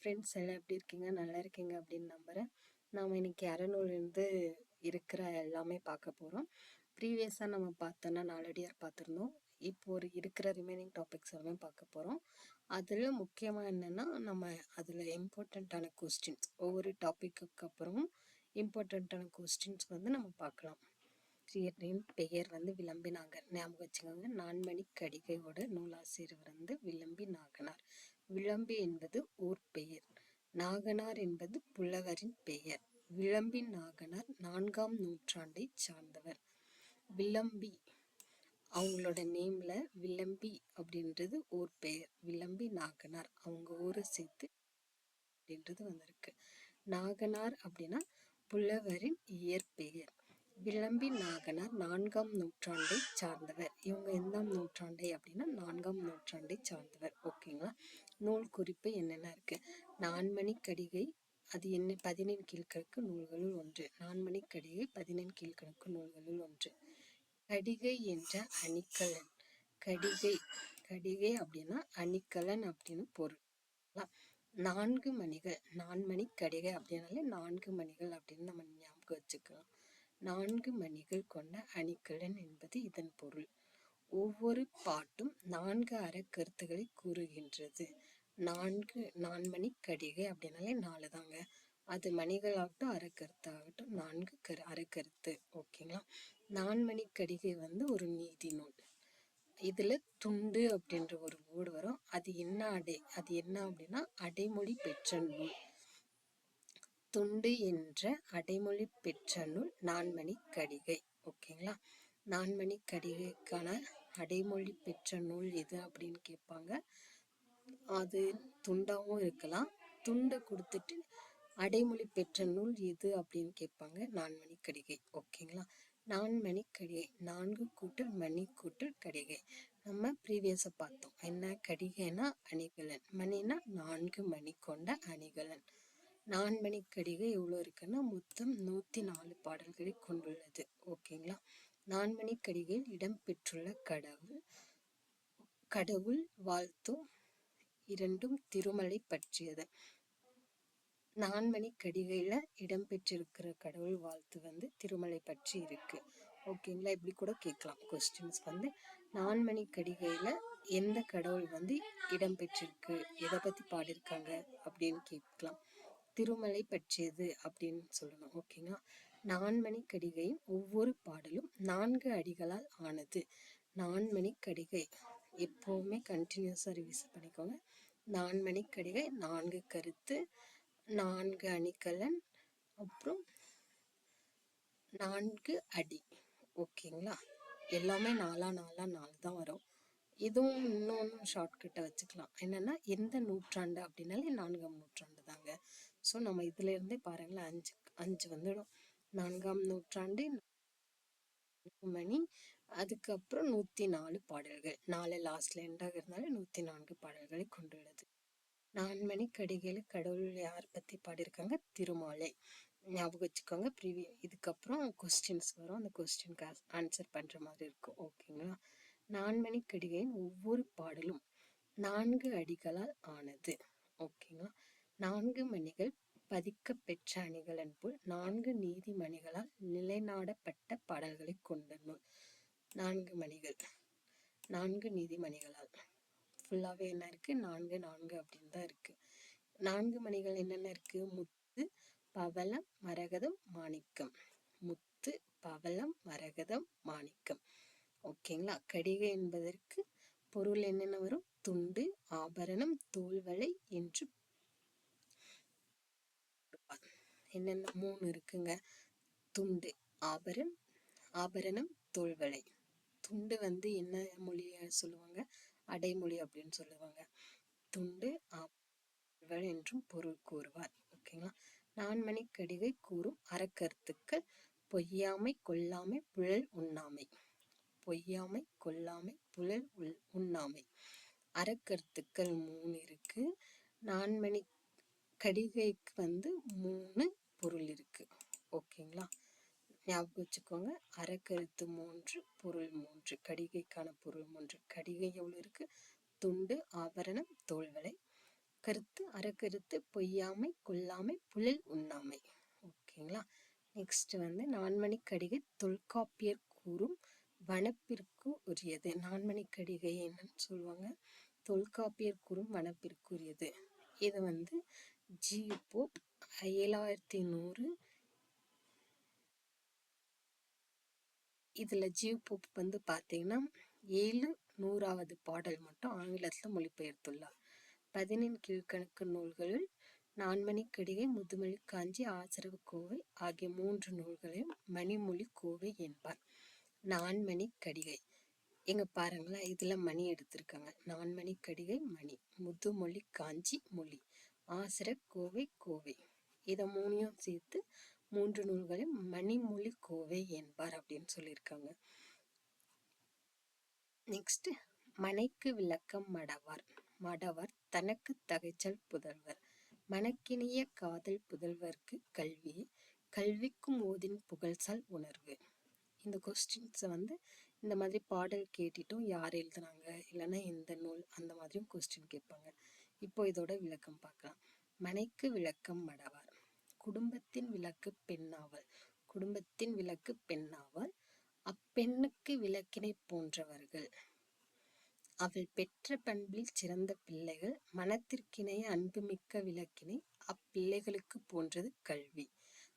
Friends எல்லாம் எப்படி இருக்கீங்க? நல்லா இருக்கீங்க அப்படின்னு நம்புகிறேன். நாம் இன்னைக்கு அறநூல்லேருந்து இருக்கிற எல்லாமே பார்க்க போகிறோம். ப்ரீவியஸாக நம்ம பார்த்தோன்னா நாலடியார் பார்த்துருந்தோம். இப்போ ஒரு இருக்கிற ரிமைனிங் டாபிக்ஸ் எல்லாமே பார்க்க போகிறோம். அதில் முக்கியமாக என்னென்னா நம்ம அதில் இம்பார்ட்டண்ட்டான கொஸ்டின்ஸ் ஒவ்வொரு டாப்பிக்கு அப்புறமும் இம்பார்ட்டண்ட்டான கொஸ்டின்ஸ் நம்ம பார்க்கலாம். பெயர் விளம்பி நாகர், ஞாபகம் வச்சுக்கோங்க. நான்மணி கடிகையோட நூலாசிரியர் விளம்பி நாகனார். விளம்பி என்பது ஊர் பெயர், நாகனார் என்பது புலவரின் பெயர். விளம்பி நாகனார் 4ஆம் நூற்றாண்டை சார்ந்தவர். விளம்பி அவங்களோட நேம்ல விளம்பி அப்படின்றது ஊர் பெயர், விளம்பி நாகனார் அவங்க ஊரை சேர்த்து அப்படின்றது வந்திருக்கு. நாகனார் அப்படின்னா புலவரின் இயற்பெயர். விளம்பி நாகனார் 4ஆம் நூற்றாண்டை சார்ந்தவர். இவங்க எந்தாம் நூற்றாண்டை அப்படின்னா 4ஆம் நூற்றாண்டை சார்ந்தவர். ஓகேங்களா? நூல் குறிப்பு என்னென்ன இருக்கு? நான்மணி கடிகை அது என்ன 17 கீழ்கணக்கு நூல்களுள் ஒன்று. நான்மணி கடிகை 17 கீழ்கணக்கு நூல்களுள் ஒன்று. கடிகை என்ற அணிகலன். கடிகை அப்படின்னா அணிகலன் அப்படின்னு பொருள். 4 மணிகள், நான்மணி கடிகை அப்படின்னாலே 4 மணிகள் அப்படின்னு நம்ம ஞாபகம் வச்சுக்கலாம். 4 மணிகள் கொண்ட அணிகலன் என்பது இதன் பொருள். ஒவ்வொரு பாட்டும் 4 அறக்கருத்துக்களை கூறுகின்றது. நான்மணி கடிகை அப்படின்னாலே 4 தாங்க. அது மணிகளாகட்டும் அறக்கருத்தாகட்டும் 4 அறக்கருத்து. ஓகேங்களா? நான்மணி கடிகை ஒரு நீதி நூல். இதுல துண்டு அப்படின்ற ஒரு வேர்டு வரும். அது என்ன அப்படின்னா அடைமொழி பெற்ற நூல். துண்டு என்ற அடைமொழி பெற்ற நூல் நான்மணி கடிகை. ஓகேங்களா? நான்மணி கடிகைக்கான அடைமொழி பெற்ற நூல் எது அப்படின்னு கேட்பாங்க. அது துண்டாவும் இருக்கலாம். துண்டை கொடுத்துட்டு அடைமொழி பெற்ற நூல் எது அப்படின்னு கேட்பாங்க. நான்மணி கடிகை. ஓகேங்களா? நான்மணி கடிகை 4 கூட்டல் மணி கூட்டல் கடிகை. நம்ம ப்ரீவியஸா பார்த்தோம். என்ன? கடிகைனா அணிகலன், மணினா 4 மணி கொண்ட அணிகலன். நான்மணி கடிகை எவ்வளோ இருக்குன்னா மொத்தம் 104 பாடல்களை கொண்டுள்ளது. ஓகேங்களா? நான்மணி கடிகையில் இடம்பெற்றுள்ள கடவுள் வாழ்த்தும் இரண்டும் திருமலை பற்றியது. நான்மணி கடிகையில இடம்பெற்றிருக்கிற கடவுள் வாழ்த்து திருமலை பற்றி இருக்கு. ஓகேங்களா? இப்படி கூட கேட்கலாம் கொஸ்டின்ஸ். நான்மணி கடிகையில எந்த கடவுள் இடம்பெற்றிருக்கு, எதை பத்தி பாடியிருக்காங்க அப்படின்னு கேட்கலாம். திருமலை பற்றியது அப்படின்னு சொல்லணும். ஓகேங்களா? நான்மணி கடிகையின் ஒவ்வொரு பாடலும் 4 அடிகளால் ஆனது. நான்மணி கடிகை எப்பவுமே கண்டினியூஸா ரிவிஸ் பண்ணிக்கோங்க. நான்மணி கடிகை 4 கருத்து, 4 அணிகலன், அப்புறம் 4 அடி. ஓகேங்களா? எல்லாமே 4 தான் வரும். இதுவும் இன்னொன்று ஷார்ட்கட்டை வச்சுக்கலாம். என்னன்னா எந்த நூற்றாண்டு அப்படின்னாலே 4ஆம் நூற்றாண்டு தாங்க. ஸோ நம்ம இதுல இருந்தே பாருங்களேன், 5 வந்துடும். 4ஆம் நூற்றாண்டு மணி, அதுக்கப்புறம் 104 பாடல்கள். 4 லாஸ்ட்ல எண்டாக இருந்தாலும் 104 பாடல்களை கொண்டுள்ளது. நான்மணி கடிகையில கடவுள் யார் பத்தி பாடியிருக்காங்க? திருமாலை. ஞாபகம் வச்சுக்கோங்க. இதுக்கப்புறம் கொஸ்டின்ஸ் வரும். அந்த கொஸ்டினுக்கு ஆன்சர் பண்ற மாதிரி இருக்கும். ஓகேங்களா? நான்மணி கடிகையின் ஒவ்வொரு பாடலும் 4 அடிகளால் ஆனது. ஓகேங்களா? 4 மணிகள் பதிக்க பெற்ற அணிகலன் போல் 4 நீதி மணிகளால் நிலைநாடப்பட்ட பாடல்களை கொண்ட நூல். 4 மணிகள், 4 நீதி மணிகளால். ஃபுல்லாவே என்ன இருக்கு? 4 அப்படின்னு தான் இருக்கு. 4 மணிகள் என்னென்ன இருக்கு? முத்து, பவளம், மரகதம், மாணிக்கம். முத்து, பவளம், மரகதம், மாணிக்கம். ஓகேங்களா? கடிகை என்பதற்கு பொருள் என்னென்ன வரும்? துண்டு, ஆபரணம், தோல்வளை என்று என்னென்ன 3 இருக்குங்க. துண்டு, ஆபரணம், தோல்வளை. துண்டு என்ன மொழிய சொல்லுவாங்க? அடைமொழி அப்படின்னு சொல்லுவாங்க. துண்டு ஆபரணம் என்றும் பொருள் கூறுவார். ஓகேங்களா? நான்மணி கடிகை கூறும் அறக்கருத்துக்கள் பொய்யாமை, கொல்லாமை, புழல் உண்ணாமை. பொய்யாமை, கொல்லாமை, புழல் உண்ணாமை. அறக்கருத்துக்கள் 3 இருக்கு. நான்மணி கடிகைக்கு 3 பொருள் இருக்கு. ஓகேங்களா? ஞாபகம் வச்சுக்கோங்க. அறக்கருத்து 3, பொருள் 3. கடிகைக்கான பொருள் 3. கடிகை எவ்வளவு இருக்கு? துண்டு, ஆபரணம், தோல்வளை. கருத்து அறக்கருத்து பொய்யாமை கொல்லாமை புழல் உண்ணாமை. ஓகேங்களா. நெக்ஸ்ட் வந்து நான்மணிக்கடிகை தொல்காப்பியர் கூறும் வனப்பிற்கு உரியது. நான்மணிக்கடிகை என்னன்னு சொல்லுவாங்க, தொல்காப்பியர் கூறும் வனப்பிற்குரியது. இது வந்து ஜி போப் 7100. இதுல ஜி போப் வந்து பாத்தீங்கன்னா 700வது பாடல் மட்டும் ஆங்கிலத்துல மொழிபெயர்த்துள்ளார். 15 கீழ்கணக்கு நூல்களில் நான்மணிக்கடிகை, முதுமொழி காஞ்சி, ஆசரவு கோவை ஆகிய 3 நூல்களையும் மணிமொழி கோவை என்பார். நான்மணிக்கடிகை எங்க பாருங்களேன், இதுல மணி எடுத்திருக்காங்க. நான்மணிக்கடிகை மணி, முதுமொழி காஞ்சி மொழி, ஆசர கோவை கோவை. இதை 3யும் சேர்த்து 3 நூல்களையும் மணிமொழி கோவை என்பார் அப்படின்னு சொல்லியிருக்காங்க. நெக்ஸ்ட் மனைக்கு விளக்கம் மடவார். மடவார் தனக்கு தகைச்சல் புதல்வர். மனக்கினிய காதல் புதல்வர்க்கு கல்வி, கல்விக்கும் ஓதின் புகழ்சால் உணர்வு. இந்த கொஸ்டின்ஸை வந்து இந்த மாதிரி பாடல் கேட்டுட்டும் யார் எழுதுனாங்க, இல்லைன்னா எந்த நூல், அந்த மாதிரியும் கொஸ்டின் கேட்பாங்க. இப்போ இதோட விளக்கம் பார்க்கலாம். மனைக்கு விளக்கம் மடவார். குடும்பத்தின் விளக்கு பெண்ணாவல். குடும்பத்தின் விளக்கு பெண்ணாவல். அப்பெண்ணுக்கு விளக்கினை போன்றவர்கள். அவள் பெற்ற பண்பில் சிறந்த பிள்ளைகள். மனத்திற்கிணைய அன்புமிக்க விளக்கினை அப்பிள்ளைகளுக்கு போன்றது கல்வி.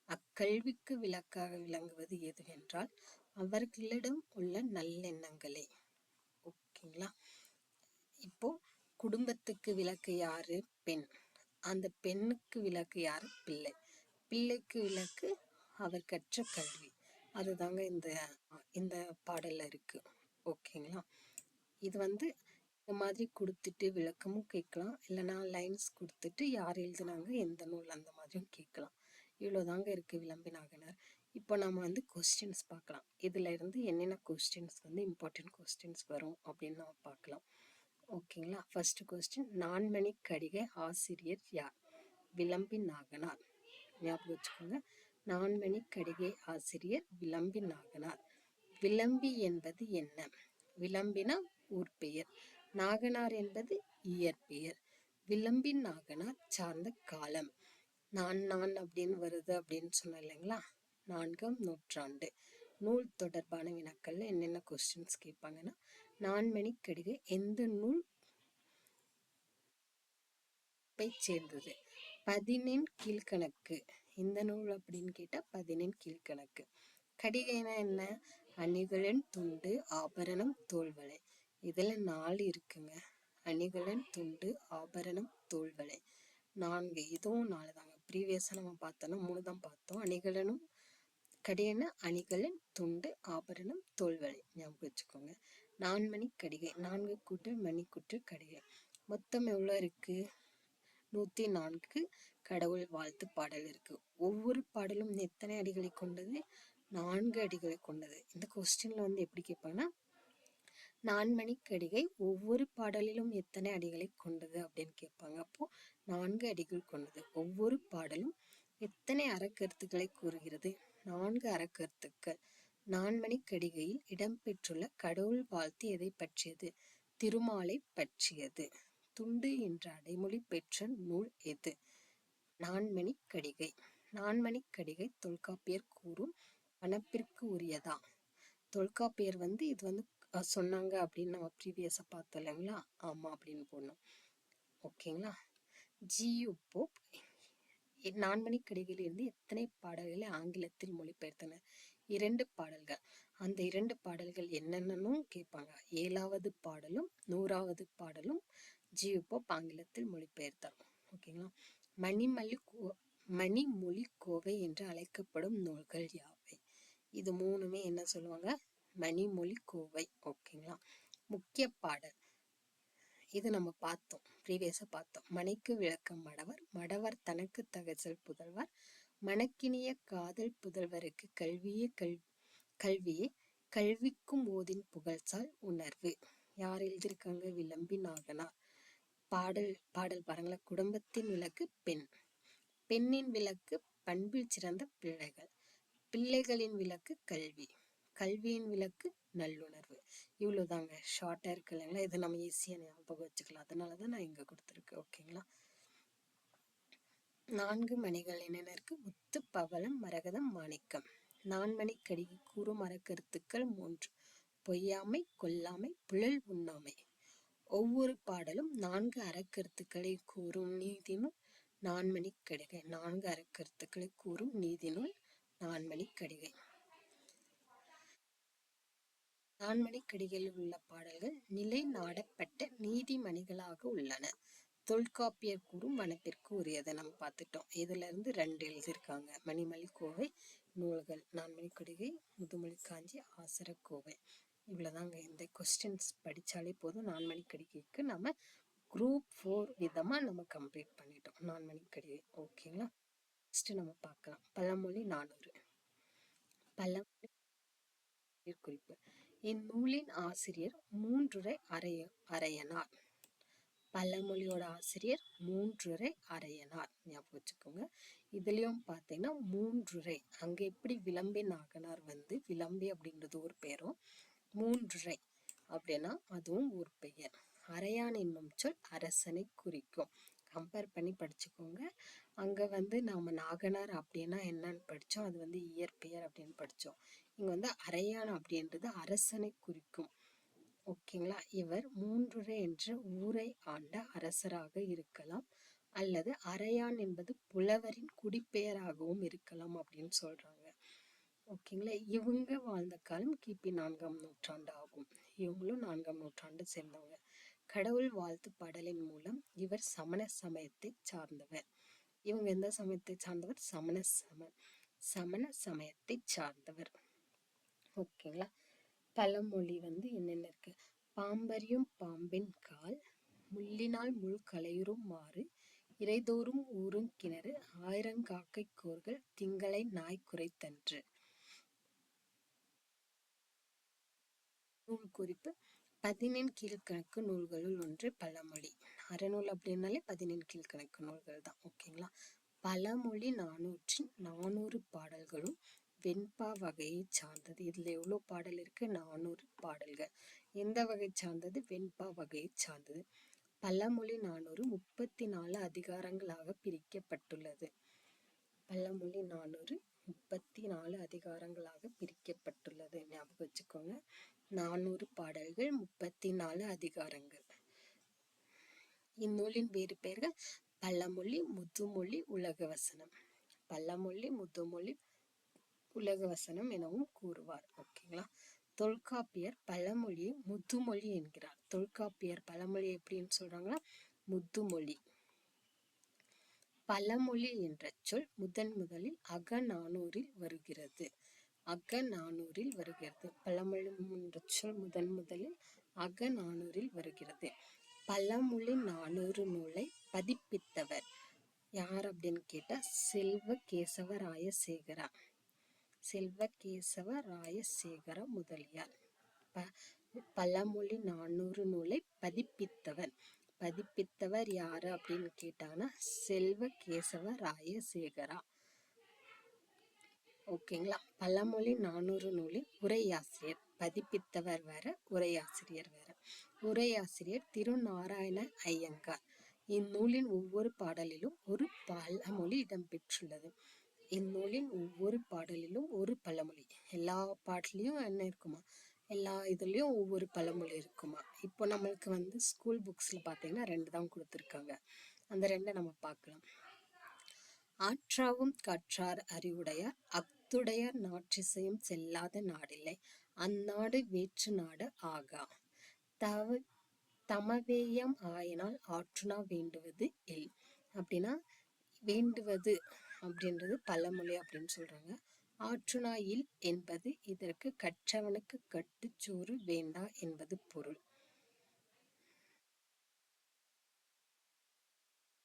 அக்கல்விக்கு விளக்காக விளங்குவது எதுவென்றால் அவர்களிடம் உள்ள நல்லெண்ணங்களே. ஓகேங்களா. இப்போ குடும்பத்துக்கு விளக்கு யாரு? பெண். அந்த பெண்ணுக்கு விளக்கு யாரு? பிள்ளை. பிள்ளைக்கு விளக்கு அவர் கற்ற கல்வி. அதுதாங்க இந்த பாடல்ல இருக்கு. ஓகேங்களா. இது வந்து இந்த மாதிரி கொடுத்துட்டு விளக்கமும் கேட்கலாம், இல்லைன்னா லைன்ஸ் கொடுத்துட்டு யார் எழுதுனாங்க, எந்த நூல், அந்த மாதிரியும் கேட்கலாம். இவ்வளோதாங்க இருக்கு விளம்பினாகனார். இப்போ நம்ம வந்து கொஸ்டின்ஸ் பார்க்கலாம். இதுல இருந்து என்னென்ன கொஸ்டின்ஸ் வந்து இம்பார்ட்டன்ட் கொஸ்டின்ஸ் வரும் அப்படின்னு நம்ம பார்க்கலாம். ஓகேங்களா. ஃபர்ஸ்ட் கொஸ்டின், நான்மணிக்கடிகை ஆசிரியர் யார்? விளம்பி நாகனார். ஞாபகம் வச்சுக்கோங்க, நான்மணிக்கடிகை ஆசிரியர் விளம்பி நாகனார். விளம்பி என்பது என்ன? விளம்பினா ஊர் பெயர், நாகனார் என்பது இயற்பெயர். விளம்பின் நாகனார் சார்ந்த காலம் நான் அப்படின்னு வருது அப்படின்னு சொன்ன இல்லைங்களா, 4ஆம் நூற்றாண்டு. நூல் தொடர்பான வினாக்கள்ல என்னென்ன கொஸ்டின்ஸ் கேட்பாங்கன்னா, நான்மணிக்கடிகை எந்த நூல் சேர்ந்தது? 15 கீழ்கணக்கு. இந்த நூல் அப்படின்னு கேட்டா 15 கீழ்கணக்கு. கடிகைனா என்ன? அணிகலன், துண்டு, ஆபரணம், தோள்வளை. இதுல 4 இருக்குங்க. அணிகலன், துண்டு, ஆபரணம், தோள்வளை. 4. இதுவும் 4 தாங்க. ப்ரீவியஸா நம்ம பார்த்தோம்னா 3 தான் பார்த்தோம். அணிகலனும் கடிகைனா அணிகலன், துண்டு, ஆபரணம், தோள்வளை. ஞாபகம் வச்சுக்கோங்க. நான்மணிக்கடிகை 4 கூட்டல் மணி கூட்டல் கடிகை. மொத்தம் எவ்வளோ இருக்கு? 104 கடவுள் வாழ்த்து பாடல் இருக்கு. ஒவ்வொரு பாடலும் எத்தனை அடிகளை கொண்டது? 4 அடிகளை கொண்டது. இந்த கொஸ்டின்ல வந்து எப்படி கேட்பாங்கன்னா, நான்மணிக்கடிகை ஒவ்வொரு பாடலிலும் எத்தனை அடிகளை கொண்டது அப்படின்னு கேட்பாங்க. அப்போ 4 அடிகள் கொண்டது. ஒவ்வொரு பாடலும் எத்தனை அறக்கருத்துக்களை கூறுகிறது? 4 அறக்கருத்துக்கள். நான்மணிக்கடிகையில் இடம்பெற்றுள்ள கடவுள் வாழ்த்து எதை பற்றியது? திருமாலை பற்றியது. துண்டு என்ற அடைமொழி பெற்ற நூல் எது? நான்மணிக்கடிகை. நான்மணிக்கடிகை தொல்காப்பியர் கூறும் வனப்பிற்கு உரியதா? தொல்காப்பியர் வந்து இது வந்து சொன்னாங்க அப்படின்னு நம்ம ப்ரீவியஸா பார்த்தோம் இல்லைங்களா, ஆமா அப்படின்னு போடணும். ஓகேங்களா. ஜி.யு. போப் நான்மணிக்கடிகையிலிருந்து எத்தனை பாடல்களை ஆங்கிலத்தில் மொழிபெயர்த்தனர்? 2 பாடல்கள். அந்த 2 பாடல்கள் என்னென்னு கேட்பாங்க. 7வது பாடலும் 100வது பாடலும் ஜி.யு. போப் ஆங்கிலத்தில் மொழிபெயர்த்தார். ஓகேங்களா. மணிமொழி கோவை என்று அழைக்கப்படும் நூல்கள் யாவை? இது 3மே என்ன சொல்லுவாங்க? மணிமொழி கோவை. ஓகேங்களா. முக்கிய பாடல் இது நம்ம பார்த்தோம், ப்ரீவியஸா பார்த்தோம். மனைக்கு விளக்கம் மடவர். மடவர் தனக்கு தகைச்சல் புதல்வர். மனக்கினிய காதல் புதல்வருக்கு கல்வியே கல்விக்கும் ஓதின் புகழ்சால் உணர்வு. யார் எழுதியிருக்காங்க? விளம்பி நாகனார். பாடல் பாருங்களேன். குடும்பத்தின் விளக்கு பெண். பெண்ணின் விளக்கு பண்பில் சிறந்த பிள்ளைகள். பிள்ளைகளின் விளக்கு கல்வி. கல்வியின் விளக்கு நல்லுணர்வு. இவ்வளவுதாங்க. ஷார்ட்டா இருக்கு இல்லைங்களா. இதை நம்ம ஈஸியா ஞாபகம் வச்சுக்கலாம். அதனாலதான் நான் இங்க கொடுத்துருக்கேன். ஓகேங்களா. 4 மணிகள் என்னென்ன இருக்கு? முத்து, பவளம், மரகதம், மாணிக்கம். நான்மணிக் கடிகை கூறும் அறக்கருத்துக்கள் 3. பொய்யாமை, கொல்லாமை, புழல் உண்ணாமை. ஒவ்வொரு பாடலும் 4 அறக்கருத்துக்களை கூறும் நீதிநூல் நான்மணிக் கடிகை. 4 அறக்கருத்துக்களை கூறும் நீதிநூல் நான்மணிக் கடிகை. நான்மணிக் கடிகையில் உள்ள பாடல்கள் நிலை நாடப்பட்ட நீதிமணிகளாக உள்ளன. தொல்காப்பியர் கூறும் வனப்பிற்கு உரியதை நம்ம பார்த்துட்டோம். இதுல இருந்து 2 எழுதியிருக்காங்க. மணிமொழி கோவை நூல்கள், நான்மணி கடிகை, முதுமொழி காஞ்சி, ஆசரக்கோவை. இவ்வளவுதாங்க. இந்த கொஸ்டின்ஸ் படிச்சாலே போதும். நான்மணி கடிகைக்கு நம்ம குரூப் 4 விதமா நம்ம கம்ப்ளீட் பண்ணிட்டோம். நான்மணி கடிகை ஓகேங்களா. நெக்ஸ்ட் நம்ம பார்க்கலாம். பழமொழி 400. பழமொழி குறிப்பு. இந்நூலின் ஆசிரியர் மூன்றுரை அரையனார். பழமொழியோட ஆசிரியர் மூன்றுரை அரையனார். ஞாபகம் வச்சுக்கோங்க. இதுலயும் பார்த்தீங்கன்னா மூன்றுரை, அங்க எப்படி விளம்பி நாகனார் விளம்பி அப்படின்றது ஒரு பெயரும், மூன்றுரை அப்படின்னா அதுவும் ஒரு பெயர். அரையான் என்னும் சொல் அரசனை குறிக்கும். கம்பேர் பண்ணி படிச்சுக்கோங்க. அங்க நாம நாகனார் அப்படின்னா என்னன்னு படிச்சோம், அது இயற்பெயர் அப்படின்னு படிச்சோம். இங்க அரையான் அப்படின்றது அரசனை குறிக்கும். ஓகேங்களா. இவர் மூன்றுரை என்ற ஊரை ஆண்ட அரசராக இருக்கலாம், அல்லது அரையான் என்பது புலவரின் குடிப்பெயராகவும் இருக்கலாம் அப்படின்னு சொல்றாங்க. ஓகேங்களா. இவங்க வாழ்ந்த காலம் கிபி 4ஆம் நூற்றாண்டு ஆகும். இவங்களும் 4ஆம் நூற்றாண்டு சேர்ந்தவங்க. கடவுள் வாழ்த்து பாடலின் மூலம் இவர் சமண சமயத்தை சார்ந்தவர். இவங்க எந்த சமயத்தை சார்ந்தவர்? சமண சமயத்தை சார்ந்தவர். ஓகேங்களா. பழமொழி என்னென்ன இருக்கு? பாம்பறியும் பாம்பின் கால், முள்ளினால் முள் களையுறும் மாறு, இறைதோறும் ஊறும் கிணறு, 1000 காக்கை கோர்கள், திங்களை நாய் குரைத்தன்று. நூல் குறிப்பு. 14 கீழ்கணக்கு நூல்களுள் ஒன்று பழமொழி. அறநூல் அப்படின்னாலே 14 கீழ்கணக்கு நூல்கள் தான். ஓகேங்களா. பழமொழி 400 பாடல்களும் வெண்பா வகையை சார்ந்தது. இதுல எவ்வளவு பாடல் இருக்கு? 400 பாடல்கள். எந்த வகை சார்ந்தது? வெண்பா வகையை சார்ந்தது. பழமொழி 400 34 அதிகாரங்களாக பிரிக்கப்பட்டுள்ளது. பழமொழி 400 34 அதிகாரங்களாக பிரிக்கப்பட்டுள்ளது. ஞாபகம் வச்சுக்கோங்க. 400 பாடல்கள், 34 அதிகாரங்கள். இந்நூலின் வேறு பெயர்கள் பழமொழி, முதுமொழி, உலகவசனம். பழமொழி, முதுமொழி, உலகவசனம் எனவும் கூறுவார். ஓகேங்களா. தொல்காப்பியர் பழமொழியை முதுமொழி என்கிறார். தொல்காப்பியர் பழமொழி எப்படின்னு சொல்றாங்கன்னா முதுமொழி. பழமொழி என்ற சொல் முதலில் அகநானூறில் வருகிறது. அகநானூறில் வருகிறது. பழமொழி என்ற சொல் முதலில் அகநானூறில் வருகிறது. பழமொழி 400 நூலை பதிப்பித்தவர் யார் அப்படின்னு கேட்டா செல்வ கேசவராயசேகரா. செல்வ கேசவராயசேகர முதலியார். பழமொழி 400 நூலை பதிப்பித்தவர் யாரு அப்படின்னு கேட்டாங்கன்னா செல்வ கேசவராயசேகரா. ஓகேங்களா. பழமொழி 400 நூலின் உரையாசிரியர். பதிப்பித்தவர் வேற, உரையாசிரியர் வேற. உரையாசிரியர் திருநாராயண ஐயங்கார். இந்நூலின் ஒவ்வொரு பாடலிலும் ஒரு பழமொழி இடம்பெற்றுள்ளது. இந்நூலின் ஒவ்வொரு பாடலிலும் ஒரு பழமொழி. எல்லா பாடலையும் என்ன இருக்குமா? எல்லா இதுலயும் ஒவ்வொரு பழமொழி இருக்குமா? இப்போ நம்மளுக்கு ஸ்கூல் புக்ஸ்ல பாத்தீங்கன்னா 2 தான் கொடுத்துருக்காங்க. அந்த 2 நம்ம பார்க்கலாம். ஆற்றாவும் காற்றார் அறிவுடையார், அத்துடையார் நாற்றிசையும் செல்லாத நாடில்லை, அந்நாடு வேற்று நாடு ஆகா. தமவேயம் ஆயினால் ஆற்றுணா வேண்டுவது இல். அப்படின்னா வேண்டுவது அப்படின்றது பழமொழி அப்படின்னு சொல்றாங்க. ஆற்றுணா இல் என்பது இதற்கு கற்றவனுக்கு கட்டுச்சோறு வேண்டா என்பது பொருள்.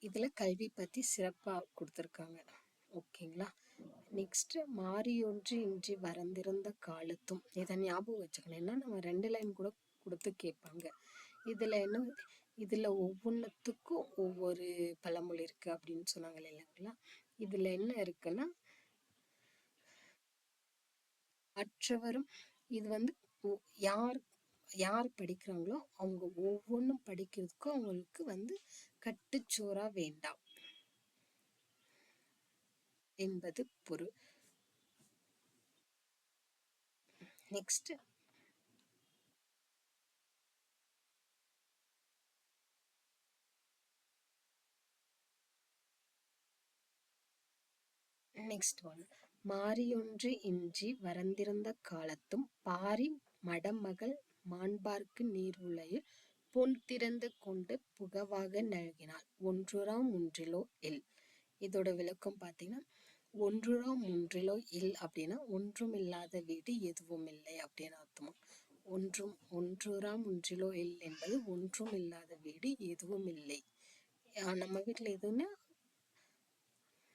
இதுல கல்வி பத்தி சிறப்பா கொடுத்திருக்காங்க. ஓகேங்களா. நெக்ஸ்ட் மாறியொன்று இன்றி வரந்திருந்த காலத்தும். இதை ஞாபகம் வச்சுக்கணும். ஏன்னா நம்ம 2 லைன் கூட கொடுத்து கேட்பாங்க. இதுல ஒவ்வொன்றுத்துக்கும் ஒவ்வொரு பழமொழி இருக்கு அப்படின்னு சொன்னாங்க இல்லைங்களா. இதுல என்ன இருக்குன்னா மற்றவரும் இது யார் யார் படிக்கிறாங்களோ அவங்க ஒவ்வொன்றும் படிக்கிறதுக்கும் அவங்களுக்கு கட்டுச்சோறா வேண்டாம். என்பது பொருள். Next one. மாரியொன்று இன்றி வரந்திருந்த காலத்தும் பாரி மடமகள் மாண்பார்க்கு நீர் உலையில் பொன் திறந்து கொண்டு புகவாக நல்கினாள். ஒன்றுறாம் ஒன்றிலோ இல். இதோட விளக்கம் பார்த்தீங்கன்னா, ஒன்றுறாம் ஒன்றிலோ இல் அப்படின்னா ஒன்றும் இல்லாத வீடு எதுவும் இல்லை அப்படின்னு அர்த்தமா. ஒன்றுறாம் ஒன்றிலோ இல் என்பது ஒன்றும் இல்லாத வீடு எதுவும் இல்லை. நம்ம வீட்டில் எதுவும்னா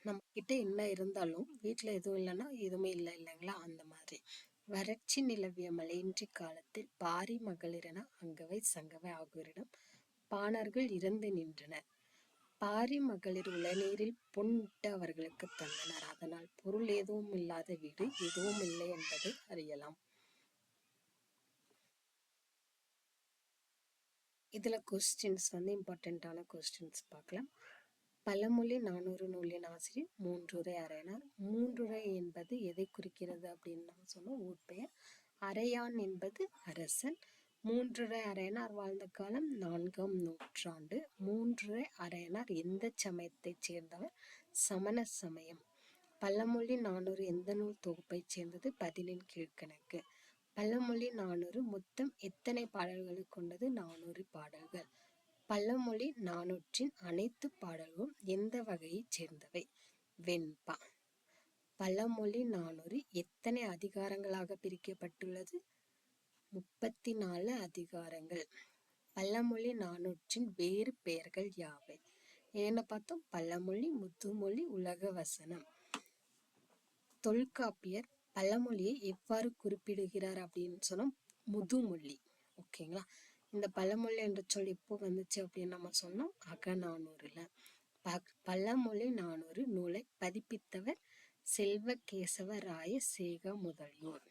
நம்ம கிட்ட என்ன இருந்தாலும் வீட்டுல எதுவும் இல்லைன்னா எதுவுமே இல்லை இல்லைங்களா, அந்த மாதிரி. வறட்சி நிலவிய மழையின்றி காலத்தில் பாரி மகளிரென அங்கவை சங்கவை ஆகியோரிடம் பாணர்கள் இறந்து நின்றனர். பாரி மகளிர் உளநீரில் பொன்னிட்டு அவர்களுக்கு தந்தனர். அதனால் பொருள் எதுவும் இல்லாத வீடு எதுவும் இல்லை என்பதை அறியலாம். இதுல கொஸ்டின்ஸ் இம்பார்ட்டன்டான கொஸ்டின்ஸ் பார்க்கலாம். பழமொழி 400 நூலின் ஆசிரியர் மூன்றுரை அரையனார். மூன்றுரை என்பது எதை குறிக்கிறது அப்படின்னு நம்ம சொன்னோம், ஊர்பெயர். அரையான் என்பது அரசன். மூன்றுரை அரையனார் வாழ்ந்த காலம் 4ஆம் நூற்றாண்டு. மூன்றுரை அரையனார் எந்த சமயத்தை சேர்ந்தவர்? சமண சமயம். பழமொழி 400 எந்த நூல் தொகுப்பை சேர்ந்தது? பதினெண் கீழ்கணக்கு. பழமொழி 400 மொத்தம் எத்தனை பாடல்களை கொண்டது? 400 பாடல்கள். பழமொழி 400 அனைத்து பாடல்களும் எந்த வகையைச் சேர்ந்தவை? வெண்பா. பழமொழி 400 எத்தனை அதிகாரங்களாக பிரிக்கப்பட்டுள்ளது? 34 அதிகாரங்கள். பழமொழி 400 வேறு பெயர்கள் யாவை? என்ன பார்த்தோம்? பழமொழி, முதுமொழி, உலக வசனம். தொல்காப்பியர் பழமொழியை எவ்வாறு குறிப்பிடுகிறார் அப்படின்னு சொன்னோம்? முதுமொழி. ஓகேங்களா. இந்த பழமொழி என்ற சொல் எப்போ வந்துச்சு அப்படின்னு நம்ம சொன்னோம்? அகநானூறுல. பழமொழி 400 நூலை பதிப்பித்தவர் செல்வ கேசவராய சேக முதலியோர்.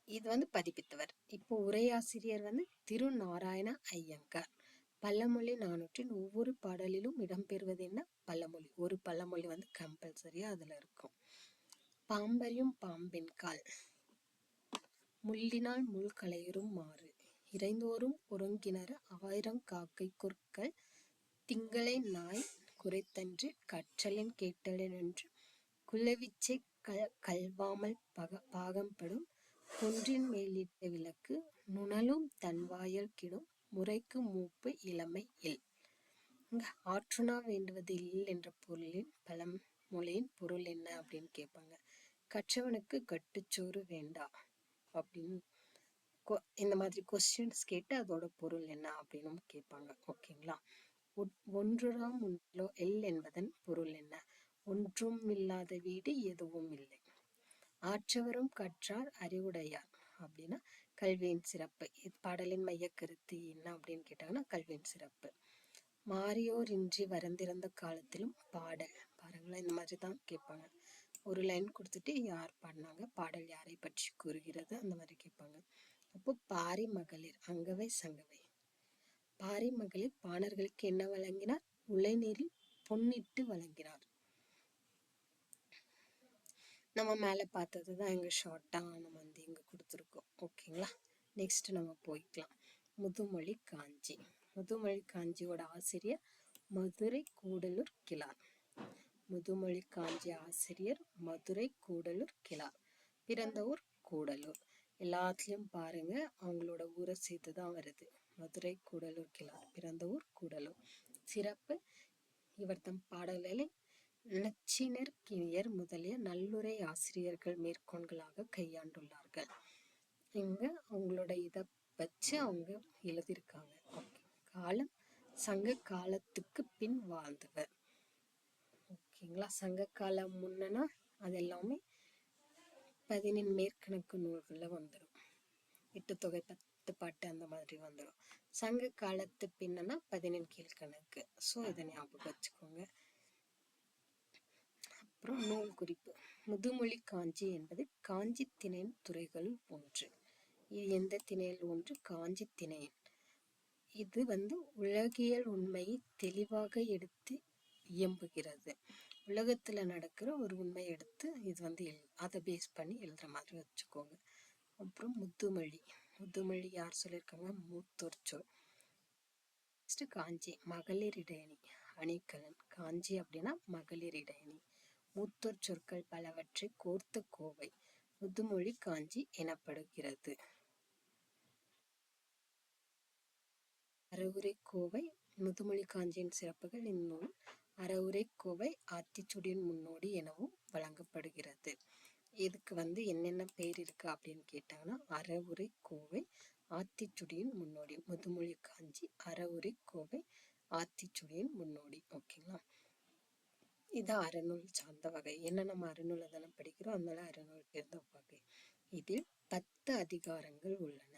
இது பதிப்பித்தவர். இப்போ உரையாசிரியர் திருநாராயண ஐயங்கார். பழமொழி 400 ஒவ்வொரு பாடலிலும் இடம்பெறுவது என்ன? பழமொழி. ஒரு பழமொழி கம்பல்சரியா அதுல இருக்கும். பாம்பரியும் பாம்பின் கால், முள்ளினால் முள் களையரும் மாறு, இறைந்தோறும் ஒருங்கிணற 1000 காக்கை கொற்கள், திங்களை நாய் குரைத்தன்று கற்றலின் கேட்டலென்று, குலவிச்சை கல்வாமல் பாகம்படும், குன்றின் மேலிட்ட விளக்கு, நுணலும் தன்வாயல் கிடும், முறைக்கு மூப்பு இளமை இல். இங்க ஆற்றுணா வேண்டுவது இல் என்ற பொருளின் பழமொழியின் பொருள் என்ன அப்படின்னு கேட்பாங்க. கற்றவனுக்கு கட்டுச்சோறு வேண்டா அப்படின்னு இந்த மாதிரி கொஸ்டின்ஸ் கேட்டு அதோட பொருள் என்ன அப்படின்னு கேட்பாங்க. ஓகேங்களா. ஒன்றுறாம் ஒன்றிலோ எல் என்பதன் பொருள் என்ன? ஒன்றும் இல்லாத வீடு எதுவும் இல்லை. ஆற்றவரும் கற்றார் அறிவுடையார் அப்படின்னா கல்வியின் சிறப்பு. பாடலின் மைய கருத்து என்ன அப்படின்னு கேட்டாங்கன்னா கல்வியின் சிறப்பு. மாறியோர் இன்றி வரந்திருந்த காலத்திலும் பாடல். பாருங்களேன், இந்த மாதிரி தான் கேட்பாங்க. ஒரு லைன் கொடுத்துட்டு யார் பாடினாங்க, பாடல் யாரை பற்றி கூறுகிறது, அந்த மாதிரி கேட்பாங்க. அப்போ பாரி மகளிர் அங்கவை சங்கவை. பாரி மகளிர் பாணர்களுக்கு என்ன வழங்கினார்? உலைநீரில் பொன்னிட்டு வழங்கினார். நம்ம மேல பார்த்ததுதான் இங்க ஷார்ட்டா நம்ம இங்க கொடுத்துருக்கோம். ஓகேங்களா. நெக்ஸ்ட் நம்ம போய்க்கலாம். முதுமொழி காஞ்சி. முதுமொழி காஞ்சியோட ஆசிரியர் மதுரை கூடலூர் கிழார். முதுமொழி காஞ்சி ஆசிரியர் மதுரை கூடலூர் கிழார். பிறந்த ஊர் கூடலூர். எல்லாத்துலயும் பாருங்க அவங்களோட ஊரை சேர்த்துதான் வருது. மதுரை கூடலூர் கிழார். பிறந்த ஊர் கூடலூர். சிறப்பு, இவர் தம் பாடல்களை நச்சினர் கிணியர் முதலிய நல்லுரை ஆசிரியர்கள் மேற்கோள்களாக கையாண்டுள்ளார்கள். இங்க அவங்களோட இதை வச்சு அவங்க எழுதியிருக்காங்க. காலம் சங்க காலத்துக்கு பின் வாழ்ந்தவர். ஓகேங்களா. சங்க காலம் முன்னனா அது எல்லாமே 15 மேற்கணக்கு நூல்கள்ல வந்துடும். 8 தொகை 10 பாட்டு அந்த மாதிரி வந்துடும். சங்க காலத்து பின்னனா 15 கீழ்கணக்கு. ஸோ இதை ஞாபகம் வச்சுக்கோங்க. அப்புறம் நூல் குறிப்பு. முதுமொழி காஞ்சி என்பது காஞ்சி திணையின் துறைகளுள் ஒன்று. இது எந்த திணையில் ஒன்று? காஞ்சி திணையின். இது உலகியல் உண்மையை தெளிவாக எடுத்து இயம்புகிறது. உலகத்துல நடக்கிற ஒரு உண்மையை எடுத்து இது வந்து அதை பேஸ் பண்ணி எழுதுற மாதிரி வச்சுக்கோங்க. அப்புறம் முத்துமொழி. முத்துமொழி யார் சொல்லியிருக்காங்க? மூத்தொற்சொல். நெக்ஸ்ட் காஞ்சி, மகளிர் இடையணி. அணிகலன். காஞ்சி அப்படின்னா மகளிர் இடையணி. மூத்தொற் சொற்கள் பலவற்றை கோர்த்த கோவை முதுமொழி காஞ்சி எனப்படுகிறது. அறவுரை கோவை. முதுமொழி காஞ்சியின் சிறப்புகள். இந்நூல் அறவுரை கோவை ஆத்திச்சுடியின் முன்னோடி எனவும் வழங்கப்படுகிறது. இதுக்கு வந்து என்னென்ன பேர் இருக்கு அப்படின்னு கேட்டாங்கன்னா, அறவுரை கோவை ஆத்திச்சுடியின் முன்னோடி. முதுமொழி காஞ்சி அறவுரை கோவை ஆத்திச்சுடியின் முன்னோடி. ஓகேங்களா? இது அறநூல் சார்ந்த வகை. என்ன நம்ம அறநூலை தானே படிக்கிறோம், அதனால அறநூல் சேர்ந்த வகை. இதில் 10 அதிகாரங்கள் உள்ளன.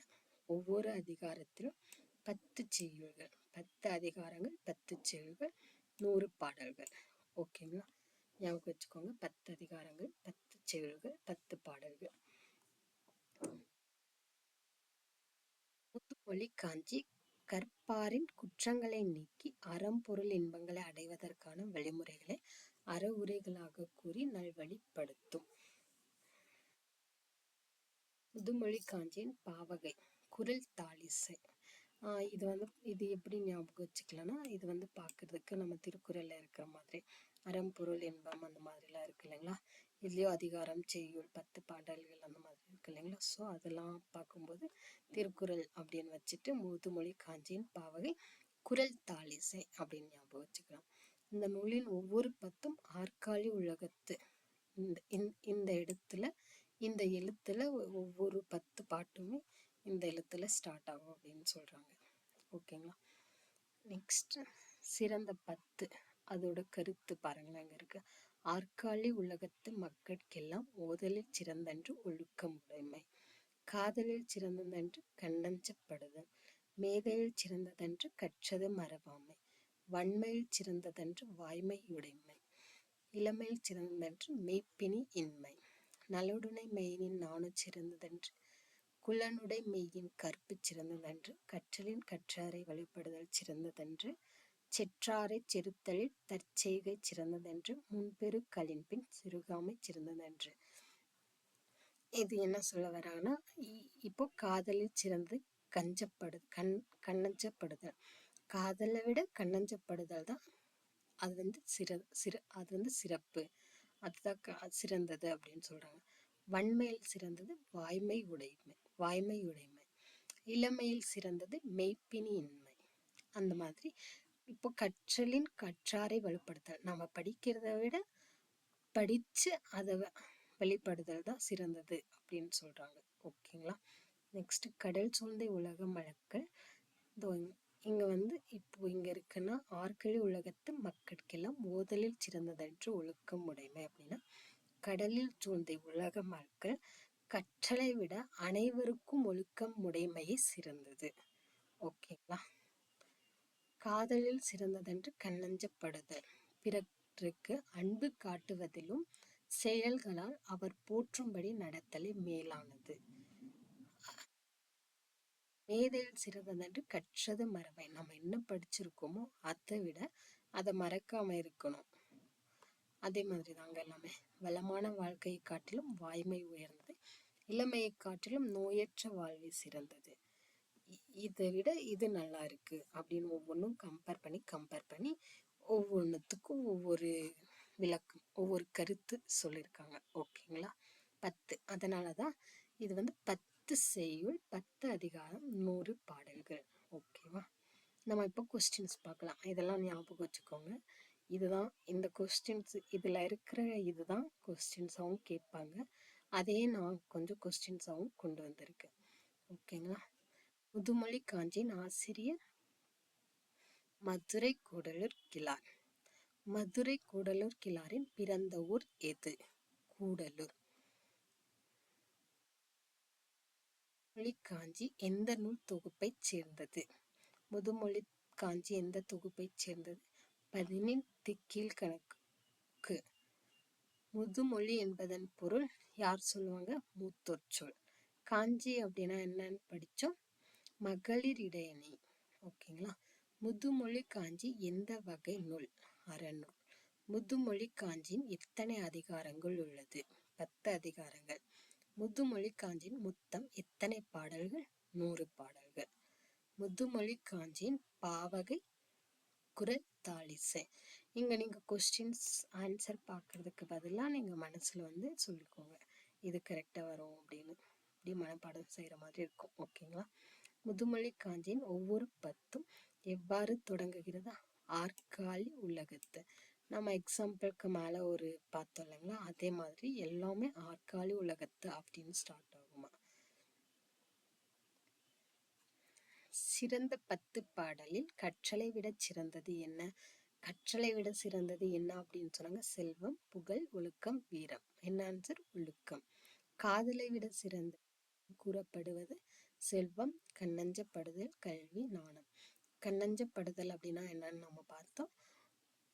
ஒவ்வொரு அதிகாரத்திலும் 10 செய்யுள்கள். 10 அதிகாரங்கள், 10 செய்யுள்கள், 100 பாடல்கள். ஓகேங்களா? ஞாபகம் வச்சுக்கோங்க. 10 அதிகாரங்கள், 10 செய்யுள்கள், 10 பாடல்கள். முதுமொழி காஞ்சி கற்பாரின் குற்றங்களை நீக்கி அறம்பொருள் இன்பங்களை அடைவதற்கான வழிமுறைகளை அறவுரைகளாக கூறி நல்வழிப்படுத்தும். முதுமொழி காஞ்சியின் பாவகை. குறள் தாளிசை. இது எப்படி ஞாபகம் வச்சுக்கலாம்னா, இது வந்து பார்க்கறதுக்கு நம்ம திருக்குறள்ல இருக்கிற மாதிரி அறம் பொருள் இன்பம் அந்த மாதிரிலாம் இருக்கு இல்லைங்களா? இதுலயும் அதிகாரம் செய்யுள் 10 பாடல்கள் அந்த மாதிரி இருக்கு இல்லைங்களா? ஸோ அதெல்லாம் பார்க்கும்போது திருக்குறள் அப்படின்னு வச்சுட்டு முதுமொழி காஞ்சியின் பாவகை குறள் தாளிசை அப்படின்னு ஞாபகம் வச்சுக்கலாம். இந்த நூலின் ஒவ்வொரு பத்தும் ஆற்காலி உலகத்து இந்த இடத்துல இந்த எழுத்துல ஒவ்வொரு 10 பாட்டுமே இந்த எழுத்துல ஸ்டார்ட் ஆகும் அப்படின்னு சொல்றாங்க. ஓகேங்களா? நெக்ஸ்ட் சிறந்த 10 அதோட கருத்து பாருங்களேன். அங்க இருக்கு. ஆற்காலி உலகத்து மக்கட்கெல்லாம் ஓதலில் சிறந்தன்று ஒழுக்கமுடைமை, காதலில் சிறந்ததன்று கண்ணஞ்சப்படுதல், மேதையில் சிறந்ததன்று கற்றது மறவாமை, வன்மையில் சிறந்ததன்று வாய்மையுடைமை, இளமையில் சிறந்ததன்று மெய்ப்பினி இன்மை, நலனுடை மெய்யினின் நாணு சிறந்ததன்று குலனுடை மெய்யின் கற்பு சிறந்ததன்று, கற்றலின் கற்றாரை வழிபடுதல் சிறந்ததன்று, செற்றாரை செறுத்தலில் தற்செய்கை சிறந்ததன்று, முன்பெரு களின்பின் சிறுகாமை சிறந்ததன்று. இது என்ன சொல்ல வராங்கன்னா, இப்போ காதலில் சிறந்தது கண்ணஞ்சப்படுதல். காதலை விட கண்ணஞ்சப்படுதல் தான் அது வந்து அது வந்து சிறப்பு, அதுதான் சிறந்தது அப்படின்னு சொல்றாங்க. வன்மையில் சிறந்தது வாய்மையுடைமை, இளமையில் சிறந்தது மெய்ப்பினி இன்மை. அந்த மாதிரி இப்போ கற்றலின் கற்றாரை வலுப்படுத்தல், நம்ம படிக்கிறத விட படிச்சு அதை வெளிப்படுதல் தான் சிறந்தது அப்படின்னு சொல்றாங்க. ஓகேங்களா? நெக்ஸ்ட் கடல் சூழ்ந்த உலக மழக்கள். இங்க வந்து இப்போ இங்க இருக்குன்னா, ஆற்களி உலகத்து மக்கட்கெல்லாம் ஓதலில் சிறந்ததன்று ஒழுக்கம் உடைமை அப்படின்னா, கடலில் சூழ்ந்த உலக மக்கள் கற்றலை விட அனைவருக்கும் ஒழுக்கம் உடைமையே சிறந்தது. ஓகேங்களா? காதலில் சிறந்ததன்று கண்ணஞ்சப்படுதல், பிறருக்கு அன்பு காட்டுவதிலும் செயல்களால் அவர் போற்றும்படி நடத்தலே மேலானது. மேதையில் சிறந்ததன்று கற்றது மறவை, நம்ம என்ன படிச்சிருக்கோமோ அதை விட அதை மறக்காம இருக்கணும். அதே மாதிரி தாங்க எல்லாமே. வளமான வாழ்க்கையை காட்டிலும் வாய்மை உயர்ந்தது, இளமையை காட்டிலும் நோயற்ற வாழ்வை சிறந்தது, இதை விட இது நல்லா இருக்கு அப்படின்னு ஒவ்வொன்றும் கம்பேர் பண்ணி ஒவ்வொன்றுத்துக்கும் ஒவ்வொரு விளக்கம், ஒவ்வொரு கருத்து சொல்லியிருக்காங்க. ஓகேங்களா? 10. அதனாலதான் இது வந்து 10 செய்யுள், 10 அதிகாரம், 100 பாடல்கள். ஓகேவா? நம்ம இப்போ கொஸ்டின்ஸ் பார்க்கலாம். இதெல்லாம் ஞாபகம் வச்சுக்கோங்க. இதுதான் இந்த கொஸ்டின்ஸ், இதுல இருக்கிற இதுதான் கொஸ்டின்ஸாகவும் கேட்பாங்க. அதே நான் கொஞ்சம் கொஸ்டின்ஸாகவும் கொண்டு வந்திருக்கேன். ஓகேங்களா? முதுமொழி காஞ்சியின் ஆசிரியர் மதுரை கூடலூர் கிழார். மதுரை கூடலூர் கிழாரின் பிறந்த ஊர் எது? கூடலூர். முதுமொழி காஞ்சி எந்த நூல் தொகுப்பை சேர்ந்தது? முதுமொழி காஞ்சி எந்த தொகுப்பை சேர்ந்தது? 18 கீழ்கணக்கு. முதுமொழி என்பதன் பொருள் யார் சொல்லுவாங்க? மூத்தொற்சொல். காஞ்சி அப்படின்னா என்னன்னு படிச்சோம், மகளிர் இடையணி. ஓகேங்களா? முதுமொழி காஞ்சி எந்த வகை நூல்? அறநூல். முதுமொழி காஞ்சின் எத்தனை அதிகாரங்கள் உள்ளது? 10 அதிகாரங்கள். முதுமொழி காஞ்சின் மொத்தம் எத்தனை பாடல்கள்? 100 பாடல்கள். முதுமொழி காஞ்சின் பாவகை குரல் தாளிசை. இங்க நீங்க கொஸ்டின்ஸ் ஆன்சர் பார்க்கறதுக்கு பதிலாக நீங்க மனசுல வந்து சொல்லிக்கோங்க, இது கரெக்டா வரும் அப்படின்னு. இப்படி மனப்பாடம் செய்யற மாதிரி இருக்கும். ஓகேங்களா? முதுமொழி காஞ்சின் ஒவ்வொரு பத்தும் எவ்வாறு தொடங்குகிறதா? ஆற்காலி உலகத்து. நம்ம எக்ஸாம்பிளுக்கு மேல ஒரு பார்த்தோம் இல்லைங்களா, அதே மாதிரி எல்லாமே ஆற்காலி உலகத்து அப்படின்னு ஸ்டார்ட் ஆகுமா. சிறந்த 10 பாடலில் கற்றலை விட சிறந்தது என்ன? கற்றலை விட சிறந்தது என்ன அப்படின்னு சொன்னாங்க. செல்வம், புகழ், ஒழுக்கம், வீரம். என்ன ஆன்சர்? ஒழுக்கம். காதலை விட சிறந்த கூறப்படுவது செல்வம், கண்ணஞ்சப்படுதல், கல்வி, நாணம். கண்ணஞ்சப்படுதல் அப்படின்னா என்னன்னு நம்ம பார்த்தோம்.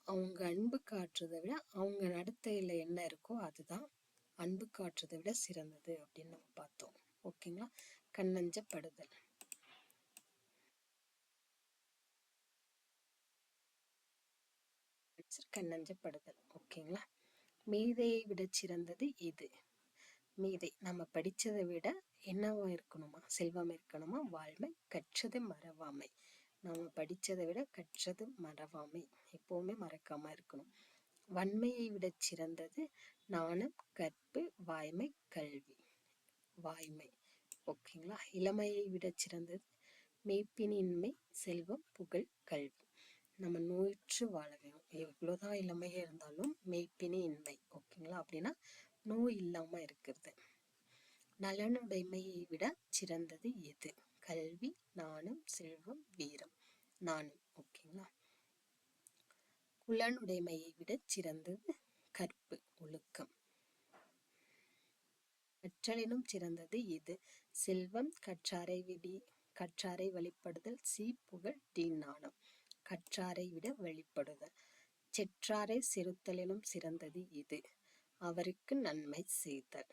அவங்க அன்பு காட்டுறதை விட அவங்க நடத்தையில என்ன இருக்கோ அதுதான் அன்பு காட்டுறதை விட சிறந்தது அப்படின்னு நம்ம பார்த்தோம். ஓகேங்களா? கண்ணஞ்சப்படுதல். கண்ணஞ்சப்படுதல். ஓகேங்களா? மேதையை விட சிறந்தது எது? மேதை நம்ம படிச்சதை விட என்னவா இருக்கணுமா? செல்வம் இருக்கணுமா? வாழ்மை, கற்றது மறவாமை. நம்ம படிச்சதை விட கற்றது மறவாமை, எப்பவுமே மறக்காம இருக்கணும். வன்மையை விட சிறந்தது நாணம், கற்பு, வாய்மை, கல்வி. வாய்மை. ஓகேங்களா? இளமையை விட சிறந்தது மெய்ப்பினின்மை, செல்வம், புகழ், கல்வி. நம்ம நோயுற்று வாழ வேணும். எவ்வளவுதான் இளமையா இருந்தாலும் மெய்ப்பினி இன்மை. ஓகேங்களா? அப்படின்னா நோய் இல்லாம இருக்கிறது. நலனுடைமையை விட சிறந்தது எது? கல்வி, நாணம், செல்வம், வீரம். நாணம். ஓகேங்களா? குலனுடைமையை விட சிறந்தது கற்பு, ஒழுக்கம். கற்றலினும் சிறந்தது எது? செல்வம், கற்றாரை வழிபடுதல், சி புகழ், டி நாணம். கற்றாரை விட வழிபடுதல். செற்றாரை செறுத்தலினும் சிறந்தது எது? அவருக்கு நன்மை செய்தல்.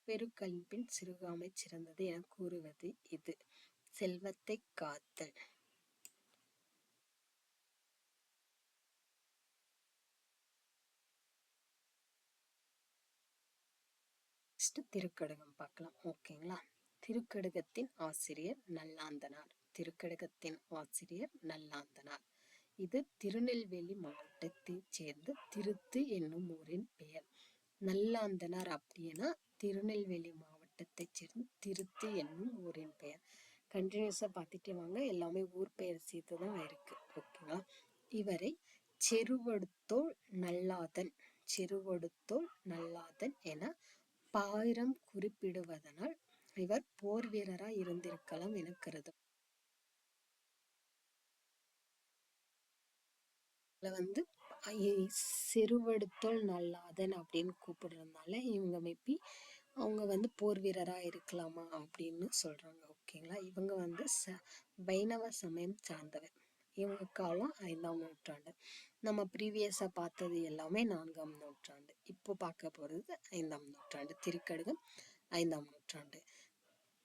பெருக்கல்பின் சிறுகாமை சிறந்தது என கூறுவது எது? செல்வத்தை காத்தல். திருக்கடுகம் பார்க்கலாம். ஓகேங்களா? திருக்கடுகத்தின் ஆசிரியர் நல்லாந்தனார். திருக்கடுகத்தின் ஆசிரியர் நல்லாந்தனார். இது திருநெல்வேலி மாவட்டத்தைச் சேர்ந்த திருத்து என்னும் ஊரின் பெயர். நல்லாந்தனார் அப்படின்னா திருநெல்வேலி மாவட்டத்தை சேர்ந்த திருத்து என்னும் ஊரின் பெயர். கண்டினியூஸா பார்த்துட்டே வாங்க, எல்லாமே ஊர் பெயர் சேர்த்துதான் இருக்கு. ஓகேங்களா? இவரை செருவடுத்தோள் நல்லாதன், செருவடுத்தோள் நல்லாதன் என பாயிரம் குறிப்பிடுவதனால் இவர் போர் வீரரா இருந்திருக்கலாம் என கருதும். வந்து செருவடுத்தோள் நல்லாதன் அப்படின்னு கூப்பிடுறதுனால இவங்க மேபி அவங்க வந்து போர் வீரரா இருக்கலாமா அப்படின்னு சொல்றாங்க. ஓகேங்களா? இவங்க வந்து வைணவ சமயம் சார்ந்தவர். இவங்க காலம் 5ஆம் நூற்றாண்டு. நம்ம ப்ரீவியஸா பார்த்தது எல்லாமே 4ஆம் நூற்றாண்டு. இப்போ பார்க்க போறது 5ஆம் நூற்றாண்டு. திருக்கடுகம் 5ஆம் நூற்றாண்டு.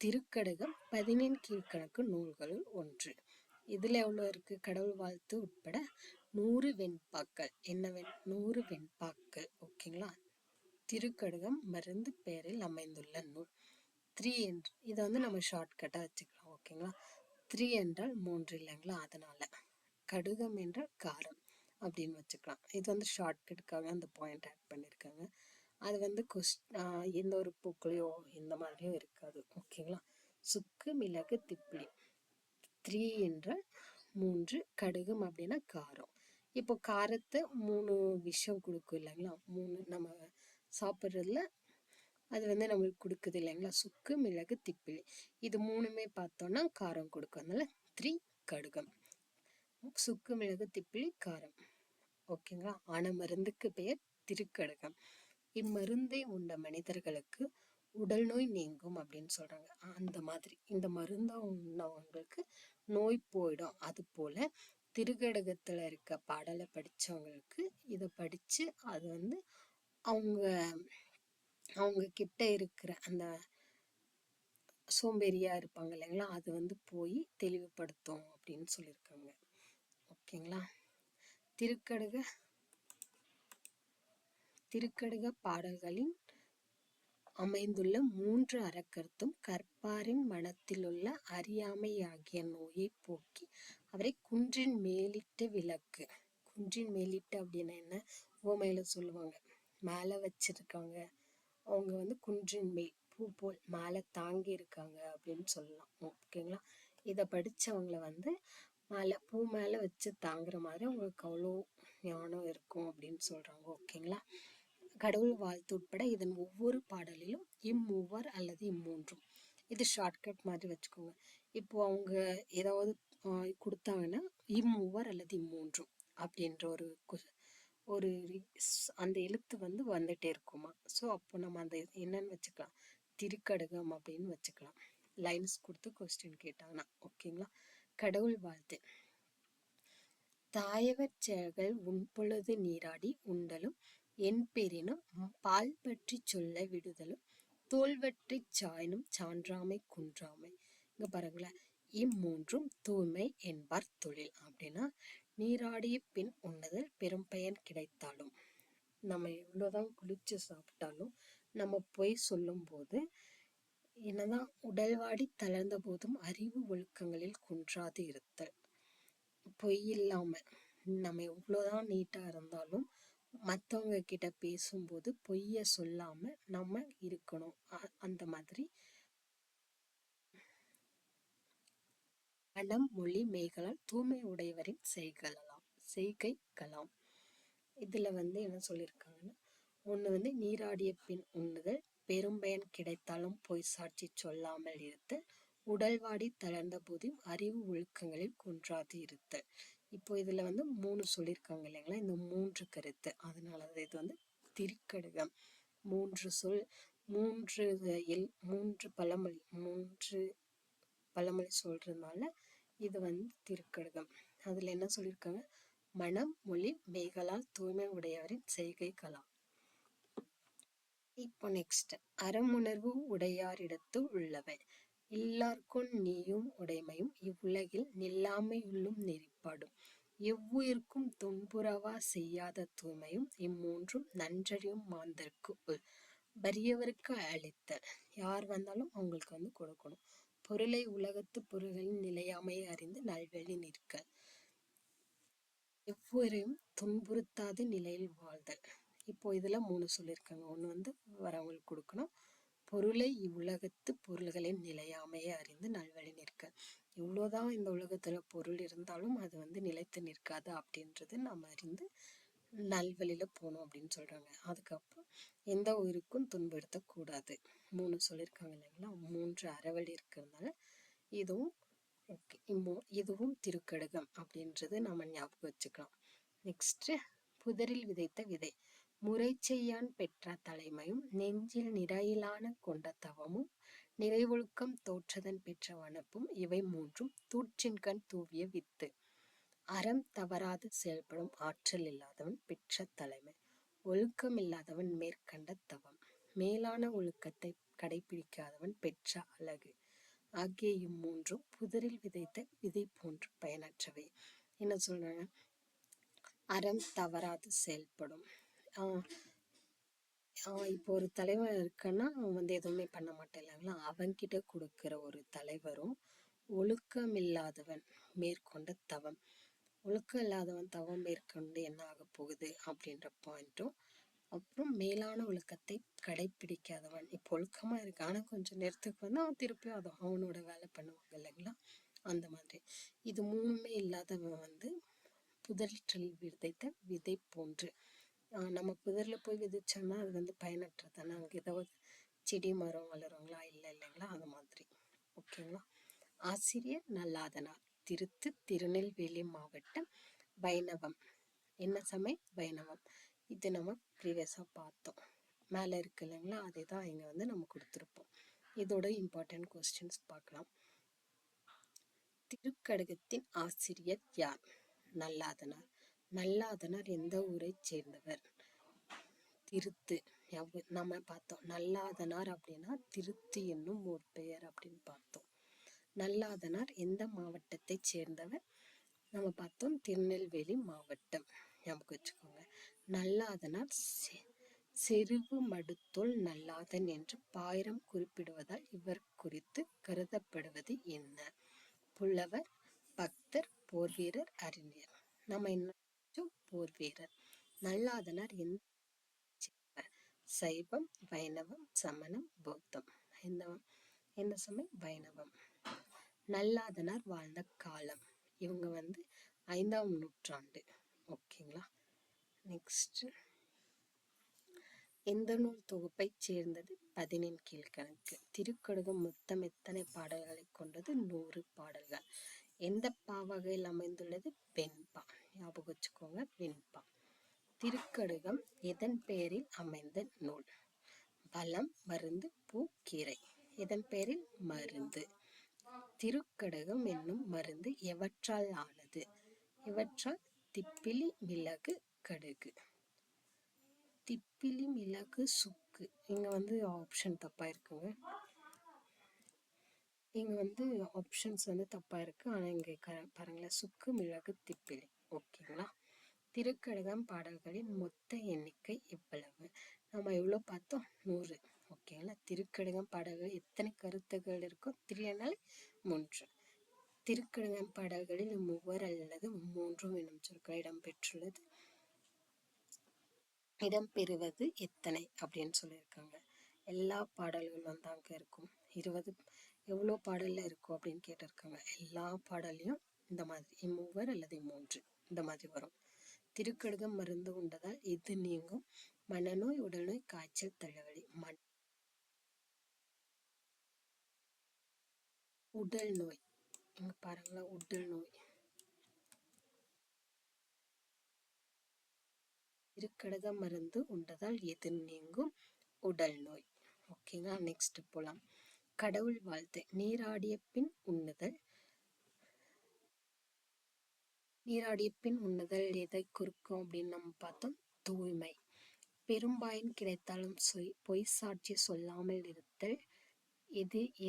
திருக்கடுகம் 17 கீழ்கணக்கு நூல்களுள் ஒன்று. இதுல எவ்வளவு இருக்கு? கடவுள் வாழ்த்து உட்பட 100 வெண்பாக்கள். என்ன 100 வெண்பாக்கள். ஓகேங்களா? திருக்கடுகம் மருந்து பெயரில் அமைந்துள்ள நூல். 3 என்று இதை வந்து நம்ம ஷார்ட்கட்டா வச்சுக்கலாம். ஓகேங்களா? 3 என்றால் 3 இல்லைங்களா, அதனால கடுகம் என்றால் காரம் அப்படின்னு வச்சுக்கலாம். இது வந்து ஷார்ட்கட்டுக்காக அந்த பாயிண்ட் ஆட் பண்ணியிருக்காங்க. அது வந்து எந்த ஒரு பூக்களையோ இந்த மாதிரியும் இருக்காது. ஓகேங்களா? சுக்கு, மிளகு, திப்பிலி. 3 என்றால் 3, கடுகம் அப்படின்னா காரம். இப்போ காரத்தை 3 விஷயம் கொடுக்கும் இல்லைங்களா, 3 நம்ம சாப்பிட்றதுல அது வந்து நம்மளுக்கு கொடுக்குது இல்லைங்களா, சுக்கு, மிளகு, திப்பிலி. இது 3மே பார்த்தோம்னா காரம் கொடுக்கும். அதனால 3 கடுகம். சுக்கு, மிளகு, திப்பிலி, காரம். ஓகேங்களா? ஆன மருந்துக்கு பெயர் திருக்கடுகம். இம்மருந்தை உண்ட மனிதர்களுக்கு உடல் நோய் நீங்கும் அப்படின்னு சொல்றாங்க. அந்த மாதிரி இந்த மருந்தை உண்ணவங்களுக்கு நோய் போயிடும். அது போல திருக்கடுகத்துல இருக்க பாடலை படிச்சவங்களுக்கு இதை படிச்சு அது வந்து அவங்க அவங்க கிட்ட இருக்கிற அந்த சோம்பேறியா இருப்பாங்க இல்லைங்களா, அது வந்து போய் தெளிவுபடுத்தும் அப்படின்னு சொல்லியிருக்காங்க. ஓகேங்களா? திருக்கடுக திருக்கடுக பாடல்களின் அமைந்துள்ள 3 அறக்கருத்தும் கற்பாரின் மனத்திலுள்ள அறியாமையாகிய நோயை போக்கி அவரை குன்றின் மேலிட்டு விளக்கு. குன்றின் மேலிட்டு அப்படின்னா என்ன? உவமையில சொல்லுவாங்க, மேலே வச்சிருக்காங்க, அவங்க குன்றின் மேல் பூ போல் மேலே தாங்கி இருக்காங்க அப்படின்னு சொல்லலாம். ஓகேங்களா? இதை படித்தவங்களை மேலே பூ மேலே வச்சு தாங்குற மாதிரி அவங்களுக்கு அவ்வளோ ஞானம் இருக்கும் அப்படின்னு சொல்கிறாங்க. ஓகேங்களா? கடவுள் வாழ்த்து உட்பட இதன் ஒவ்வொரு பாடலிலும் இம்மூவர் அல்லது இம்மூன்றும், இது ஷார்ட்கட் மாதிரி வச்சுக்கோங்க. இப்போ அவங்க ஏதாவது கொடுத்தாங்கன்னா இம்மூவர் அல்லது இம்மூன்றும் அப்படின்ற ஒரு அந்த எழுத்து வந்துட்டே இருக்குமா. ஸோ அப்போ நம்ம அந்த என்னன்னு வச்சுக்கலாம், திருக்கடுகம் அப்படின்னு வச்சுக்கலாம். லைன்ஸ் கொடுத்து கொஸ்டின் கேட்டாங்கன்னா. ஓகேங்களா? கடவுள் வாழ்த்து. தாயவர் செயல்கள் உண்பொழுது நீராடி உண்டலும் என் பெறினும் பால் பற்றி சொல்ல விடுதலும் தோல்வற்றி சாயினும் சான்றாமை குன்றாமை. இங்க பாருங்களேன், இம்மூன்றும் தூய்மை என்பார் தொழில். அப்படின்னா நீராடிய பின் உண்ணுதல் பெரும் பயன் கிடைத்தாலும், நம்ம எவ்வளோதான் குளிச்சு சாப்பிட்டாலும் நம்ம பொய் சொல்லும் போது என்னதான் உடல்வாடி தளர்ந்த போதும் அறிவு ஒழுக்கங்களில் குன்றாது இருத்தல். பொய் இல்லாம நம்ம எவ்வளோதான் நீட்டா இருந்தாலும் மற்றவங்க கிட்ட பேசும்போது பொய்ய சொல்லாம நம்ம இருக்கணும். அந்த மாதிரி மனம் மொழி மெய்களால் தூய்மை உடையவரின் செய்கைகளாம். இதுல என்ன சொல்லியிருக்காங்கன்னா, ஒண்ணு நீராடிய பின் உண்ணுதல், பெரும்பயன் கிடைத்தாலும் பொய் சாட்சி சொல்லாமல் இருத்தல், உடல்வாடி தளர்ந்த போதும் அறிவு ஒழுக்கங்களில் குன்றாது இருத்தல். இப்போ இதுல 3 சொல்லியிருக்காங்க இல்லைங்களா, இந்த 3 கருத்து. அதனால இது திருக்கடுகம். 3 சொல், 3 பழமொழி சொல்றதுனால இது திருக்கடுகம். அதுல என்ன சொல்லியிருக்காங்க, மனம் மொழி மெய்களால் தூய்மை உடையவரின் செய்கைகளாம். இப்போ நெக்ஸ்ட், அறமுணர்வு உடையாரிடத்து உள்ளவன் எல்லாருக்கும் நீயும் உடைமையும் இவ்வுலகில் நில்லாமையுள்ளும் நெறிப்பாடும் எவ்வுயிர்க்கும் துன்புறவா செய்யாத தூய்மையும் இம்மூன்றும் நன்றறியும் மாந்தர்க்கு உள். வறியவருக்கு அளித்தல், யார் வந்தாலும் அவங்களுக்கு கொடுக்கணும். பொருளை உலகத்து பொருள்களின் நிலையாமையை அறிந்து நல்வழி நிற்க, எவ்வுயிரையும் துன்புறுத்தாத நிலையில் வாழ்தல். இப்போ இதுல 3 சொல்லியிருக்காங்க. ஒண்ணு வரவங்களுக்கு கொடுக்கணும், பொருளை இவ்வுலகத்து பொருள்களின் நிலையாமையை அறிந்து நல்வழி நிற்க. இவ்வளோதான் இந்த உலகத்துல பொருள் இருந்தாலும் அது நிலைத்து நிற்காது அப்படின்றது நம்ம அறிந்து நல்வழியில போகணும் அப்படின்னு சொல்றாங்க. அதுக்கப்புறம் எந்த உயிருக்கும் துன்புறுத்தக்கூடாது. 3 சொல்லியிருக்காங்க இல்லைங்களா. 3 அறவழி இருக்கிறதுனால இதுவும் திருக்கடுகம் அப்படின்றது நம்ம ஞாபகம் வச்சுக்கலாம். நெக்ஸ்ட், புதரில் விதைத்த விதை. முறை செய்யான் பெற்ற தலைமையும் நெஞ்சில் நிறையிலான கொண்ட தவமும் நிறைவொழுக்கம் தோற்றதன் பெற்ற வனப்பும் இவை 3ம் தூற்றின்கண் தூவிய வித்து. அறம் தவறாது செயல்படும் ஆற்றல் இல்லாதவன் பெற்ற தலைமை, ஒழுக்கம் இல்லாதவன் மேற்கண்ட தவம், மேலான ஒழுக்கத்தை கடைபிடிக்காதவன் பெற்ற அழகு ஆகிய இம்மூன்றும் புதரில் விதைத்த விதை போன்று பயனற்றவை. என்ன சொல்றாங்க, அறம் தவறாது செயல்படும். இப்போ ஒரு தலைவர் இருக்குன்னா அவன் எதுவுமே பண்ண மாட்டேன் இல்லைங்களா. அவன்கிட்ட கொடுக்கிற ஒரு தலைவரும், ஒழுக்கம் இல்லாதவன் மேற்கொண்ட தவம், ஒழுக்கம் இல்லாதவன் தவம் மேற்கொண்டு என்ன ஆக போகுது அப்படின்ற பாயிண்ட்டும், அப்புறம் மேலான ஒழுக்கத்தை கடைபிடிக்காதவன், இப்போ ஒழுக்கமா இருக்கு ஆனா கொஞ்சம் நேரத்துக்கு அவன் திருப்பியும் அவனோட வேலை பண்ணுவாங்க இல்லைங்களா. அந்த மாதிரி இது 3மே இல்லாதவன் புதற்றில் விதைத்த விதை போன்று. நம்ம புதர்ல போய் விதைச்சோம்னா அது பயனற்றதானே. அங்கே ஏதாவது செடி மரம் வளருங்களா? இல்லை இல்லைங்களா. அது மாதிரி. ஓகேங்களா. ஆசிரியர் நல்லாதனார். திருத்து, திருநெல்வேலி மாவட்டம், வைணவம். என்ன சமயம்? வைணவம். இது நம்ம ப்ரீவியஸாக பார்த்தோம். மேலே இருக்கு இல்லைங்களா, அதே தான் இங்கே நம்ம கொடுத்துருப்போம். இதோட இம்பார்ட்டன்ட் கொஸ்டின்ஸ் பார்க்கலாம். திருக்கடுகத்தின் ஆசிரியர் யார்? நல்லாதனார். நல்லாதனார் எந்த ஊரை சேர்ந்தவர்? திருத்து. நம்ம பார்த்தோம். நல்லாதனார் அப்படின்னா திருத்து என்னும் ஒரு பெயர் அப்படின்னு பார்த்தோம். நல்லாதனார் எந்த மாவட்டத்தை சேர்ந்தவர்? நம்ம பார்த்தோம், திருநெல்வேலி மாவட்டம். நல்லாதனார் செருவு மடுத்தோள் நல்லாதன் என்று பாயிரம் குறிப்பிடுவதால் இவர் குறித்து கருதப்படுவது என்ன? புலவர், பக்தர், போர் வீரர், அறிஞர். நம்ம என்ன போர் வீரர். நல்லாதனார் எந்த சைவம், வைணவம், சமணம், பௌத்தம். எந்த சமயம்? வைணவம். நல்லாதனார் வாழ்ந்த காலம் இவங்க 5ஆம் நூற்றாண்டு. ஓகேங்களா. நெக்ஸ்ட், எந்த நூல் தொகுப்பை சேர்ந்தது? 10 கீழ்கணக்கு. திருக்கடுகம் மொத்தம் எத்தனை பாடல்களை கொண்டது? 100 பாடல்கள். எந்த பாவகையில் அமைந்துள்ளது? வெண்பா. ஞாபகம் வச்சுக்கோங்க, வெண்பா. திருக்கடுகம் எதன் பெயரில் அமைந்த நூல்? பழம், மருந்து, பூ, கீரை. எதன் பெயரில்? மருந்து. திருக்கடுகம் என்னும் மருந்து எவற்றால் ஆனது? இவற்றால் திப்பிலி, மிளகு, கடுகு. திப்பிலி, மிளகு, சுக்கு. இங்க ஆப்ஷன் தப்பா இருக்குங்க. இங்க ஆப்ஷன்ஸ் தப்பா இருக்கு. ஆனா இங்க பாருங்களேன், சுக்கு, மிளகு, திப்பிலி. ஓகேங்களா. திருக்கடுகம் பாடல்களின் மொத்த எண்ணிக்கை எவ்வளவு? நம்ம எவ்வளவு பார்த்தோம்? 100. ஓகேங்களா. திருக்கடுகம் பாடல்கள் எத்தனை கருத்துகள் இருக்கும்? 3. திருக்கடுகம் பாடல்களில் 3 அல்லது 3 எனும் சொற்கள் இடம்பெற்றுள்ளது. இடம்பெறுவது எத்தனை அப்படின்னு சொல்லியிருக்காங்க. எல்லா பாடல்களும் அங்க இருக்கும். 20 எவ்வளோ பாடல்ல இருக்கும் அப்படின்னு கேட்டிருக்காங்க. எல்லா பாடலையும் இந்த மாதிரி 3 அல்லது 3 இந்த மாதிரி வரும். திருக்கடுகம் மருந்து உண்டதால் எது நீங்கும்? மனநோய், உடல்நோய், காய்ச்சல், தலைவலி. உடல் நோய். இங்க பாருங்களா, உடல் நோய். திருக்கடுகம் மருந்து உண்டதால் எது நீங்கும்? உடல் நோய். ஓகேங்களா. நெக்ஸ்ட் போலாம். கடவுள் வாழ்த்து. நீராடிய பின் உண்ணுதல். நீராடிய பின் உண்ணுதல் எதை குறிக்கும் அப்படின்னு நம்ம பார்த்தோம்? தூய்மை. பெரும்பாயின் கிடைத்தாலும் பொய் சாட்சி சொல்லாமல் இருத்தல்.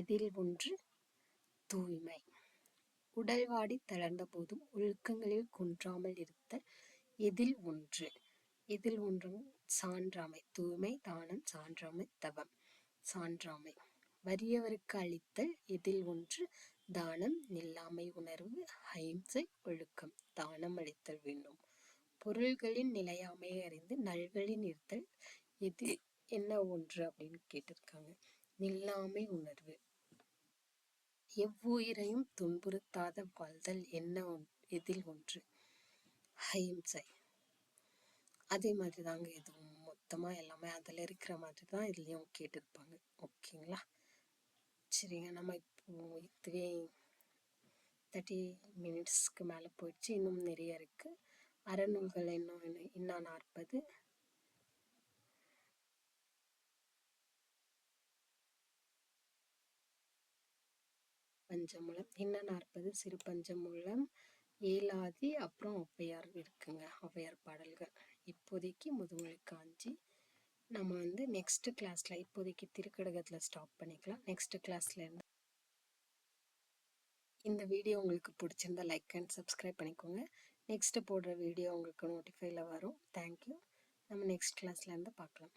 எதில் ஒன்று? தூய்மை. உடல் வாடி தளர்ந்த போதும் ஒழுக்கங்களில் குன்றாமல் இருத்தல். எதில் ஒன்று? சான்றாமை. தூய்மை, தானம், சான்றாமை, தவம். சான்றாமை. வறியவருக்கு அளித்தல். எதில் ஒன்று? தானம். நில்லாமை உணர்வு, அஹிம்சை, ஒழுக்கம். தானம் அளித்தல் வேண்டும். பொருள்களின் நிலையாமையை அறிந்து நல்வழி இருத்தல். எது என்ன ஒன்று அப்படின்னு கேட்டிருக்காங்க. நில்லாமை உணர்வு. எவ்வுயிரையும் துன்புறுத்தாத வாழ்தல் எதில் ஒன்று? அஹிம்சை. அதே மாதிரி தாங்க இதுவும் மொத்தமா எல்லாமே அதுல இருக்கிற மாதிரி தான் இதுலயும் கேட்டிருப்பாங்க. ஓகேங்களா. சரிங்க, நம்ம இப்போ இதுவே 30 மினிட்ஸ்க்கு மேல போயிடுச்சு. இன்னும் நிறைய இருக்கு. அறநூல்கள் இன்னும் 40. பஞ்சமூலம் இன்னும் 40. சிறு பஞ்சமூலம், ஏலாதி, அப்புறம் ஔவையார் இருக்குங்க. ஔவையார் பாடல்கள். இப்போதைக்கு முதுமொழி காஞ்சி. நம்ம நெக்ஸ்ட் கிளாஸ்ல, இப்போதைக்கு திருக்கடுகத்துல ஸ்டாப் பண்ணிக்கலாம். நெக்ஸ்ட் கிளாஸ்ல இருந்து. இந்த வீடியோ உங்களுக்கு பிடிச்சிருந்தா லைக் அண்ட் சப்ஸ்கிரைப் பண்ணிக்கோங்க. நெக்ஸ்ட் போடுற வீடியோ உங்களுக்கு நோட்டிஃபைல வரும். தேங்க்யூ. நம்ம நெக்ஸ்ட் கிளாஸ்ல இருந்து பார்க்கலாம்.